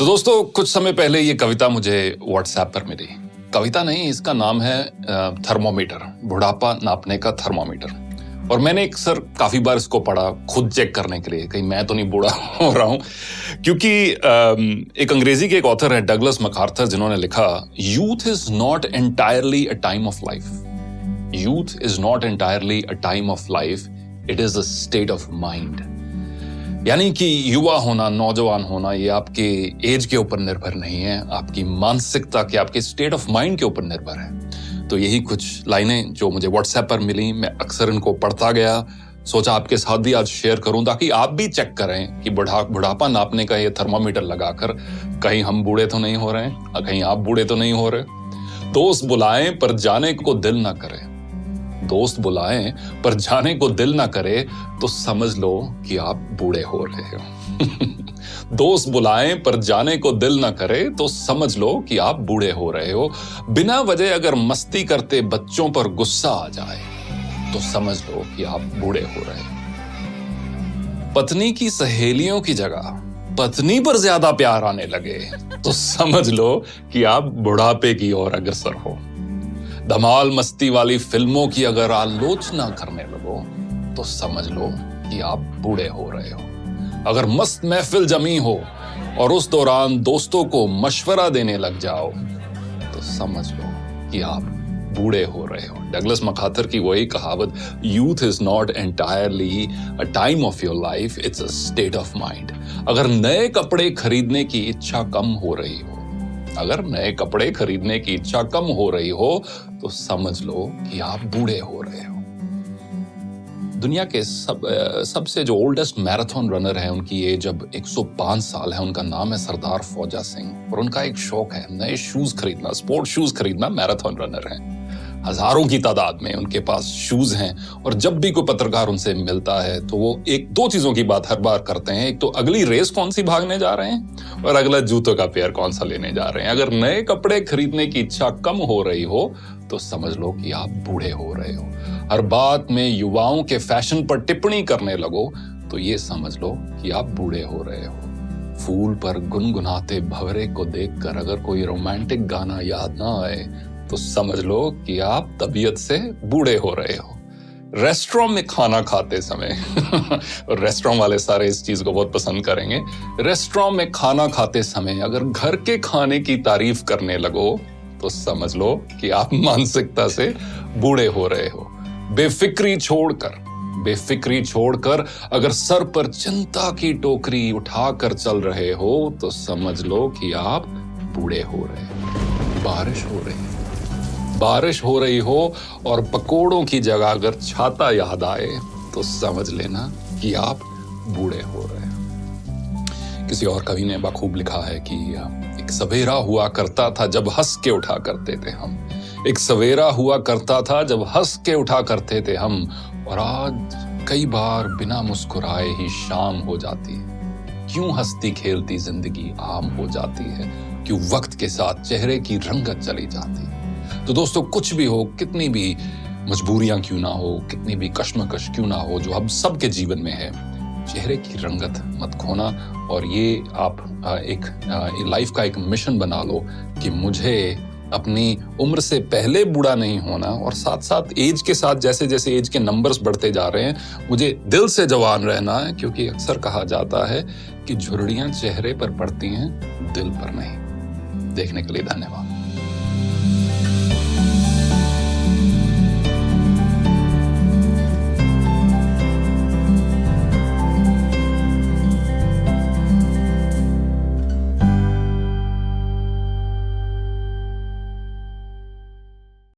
तो दोस्तों कुछ समय पहले ये कविता मुझे व्हाट्सएप पर मिली। कविता नहीं, इसका नाम है थर्मोमीटर, बुढ़ापा नापने का थर्मोमीटर। और मैंने काफी बार इसको पढ़ा खुद चेक करने के लिए, कहीं मैं तो नहीं बूढ़ा हो रहा हूं। क्योंकि एक अंग्रेजी के एक ऑथर है डगलस मैकार्थर, जिन्होंने लिखा, youth is not entirely a time of life. Youth is not entirely a time of life, it is a state of mind. यानी कि युवा होना, नौजवान होना, ये आपके एज के ऊपर निर्भर नहीं है, आपकी मानसिकता के, आपके स्टेट ऑफ माइंड के ऊपर निर्भर है। तो यही कुछ लाइनें जो मुझे व्हाट्सएप पर मिली, मैं अक्सर इनको पढ़ता गया, सोचा आपके साथ भी आज शेयर करूं ताकि आप भी चेक करें कि बुढ़ापा नापने का ये थर्मामीटर लगाकर कहीं हम बूढ़े तो नहीं हो रहे हैं, कहीं आप बूढ़े तो नहीं हो रहे। दोस्त बुलाएं पर जाने को दिल ना करे, दोस्त बुलाएं पर जाने को दिल ना करे तो समझ लो कि आप बूढ़े हो रहे हो। दोस्त बुलाएं पर जाने को दिल ना करे तो समझ लो कि आप बूढ़े हो रहे हो। बिना वजह अगर मस्ती करते बच्चों पर गुस्सा आ जाए तो समझ लो कि आप बूढ़े हो रहे हो। पत्नी की सहेलियों की जगह पत्नी पर ज्यादा प्यार आने लगे तो समझ लो कि आप बुढ़ापे की ओर अग्रसर हो। धमाल मस्ती वाली फिल्मों की अगर आलोचना करने लगो तो समझ लो कि आप बूढ़े हो रहे हो। अगर मस्त महफिल जमी हो और उस दौरान दोस्तों को मशवरा देने लग जाओ तो समझ लो कि आप बूढ़े हो रहे हो। डगलस मैकार्थर की वही कहावत, youth is not entirely a time of your life, it's a state of mind. अगर नए कपड़े खरीदने की इच्छा कम हो रही हो, अगर नए कपड़े खरीदने की इच्छा कम हो रही हो तो समझ लो कि आप बूढ़े हो रहे हो। दुनिया के सबसे जो ओल्डेस्ट मैराथन रनर है, उनकी एज अब 105 साल है। उनका नाम है सरदार फौजा सिंह और उनका एक शौक है नए शूज खरीदना, स्पोर्ट शूज खरीदना। मैराथन रनर हैं, हजारों की तादाद में उनके पास शूज हैं। और जब भी कोई पत्रकार उनसे मिलता है तो वो एक दो चीजों की बात हर बार करते हैं। एक तो अगली रेस कौन सी भागने जा रहे हैं और अगला जूतों का पेयर कौन सा लेने जा रहे हैं। अगर नए कपड़े खरीदने की इच्छा कम हो रही हो तो समझ लो कि आप बूढ़े हो रहे हो। हर बात में युवाओं के फैशन पर टिप्पणी करने लगो तो ये समझ लो कि आप बूढ़े हो रहे हो। फूल पर गुनगुनाते भंवरे को देखकर अगर कोई रोमांटिक गाना याद ना आए तो समझ लो कि आप तबीयत से बूढ़े हो रहे हो। रेस्टोरेंट में खाना खाते समय और रेस्टोरेंट वाले सारे इस चीज को बहुत पसंद करेंगे। रेस्टोरेंट में खाना खाते समय अगर घर के खाने की तारीफ करने लगो तो समझ लो कि आप मानसिकता से बूढ़े हो रहे हो। बेफिक्री छोड़कर अगर सर पर चिंता की टोकरी उठाकर चल रहे हो तो समझ लो कि आप बूढ़े हो रहे हो। बारिश हो रही हो और पकोड़ों की जगह अगर छाता याद आए तो समझ लेना कि आप बूढ़े हो रहे हो। किसी और कवि ने बखूब लिखा है कि एक सवेरा हुआ करता था जब हंस के उठा करते थे हम। एक सवेरा हुआ करता था जब हंस के उठा करते थे हम, और आज कई बार बिना मुस्कुराए ही शाम हो जाती है। क्यों हंसती खेलती जिंदगी आम हो जाती है, क्यों वक्त के साथ चेहरे की रंगत चली जाती है। तो दोस्तों कुछ भी हो, कितनी भी मजबूरियां क्यों ना हो, कितनी भी कश्मकश क्यों ना हो, जो हम सबके जीवन में है, चेहरे की रंगत मत खोना। और ये आप एक लाइफ का एक मिशन बना लो कि मुझे अपनी उम्र से पहले बूढ़ा नहीं होना, और साथ साथ एज के साथ जैसे जैसे एज के नंबर्स बढ़ते जा रहे हैं मुझे दिल से जवान रहना है। क्योंकि अक्सर कहा जाता है कि झुर्रियां चेहरे पर पड़ती हैं, दिल पर नहीं। देखने के लिए धन्यवाद।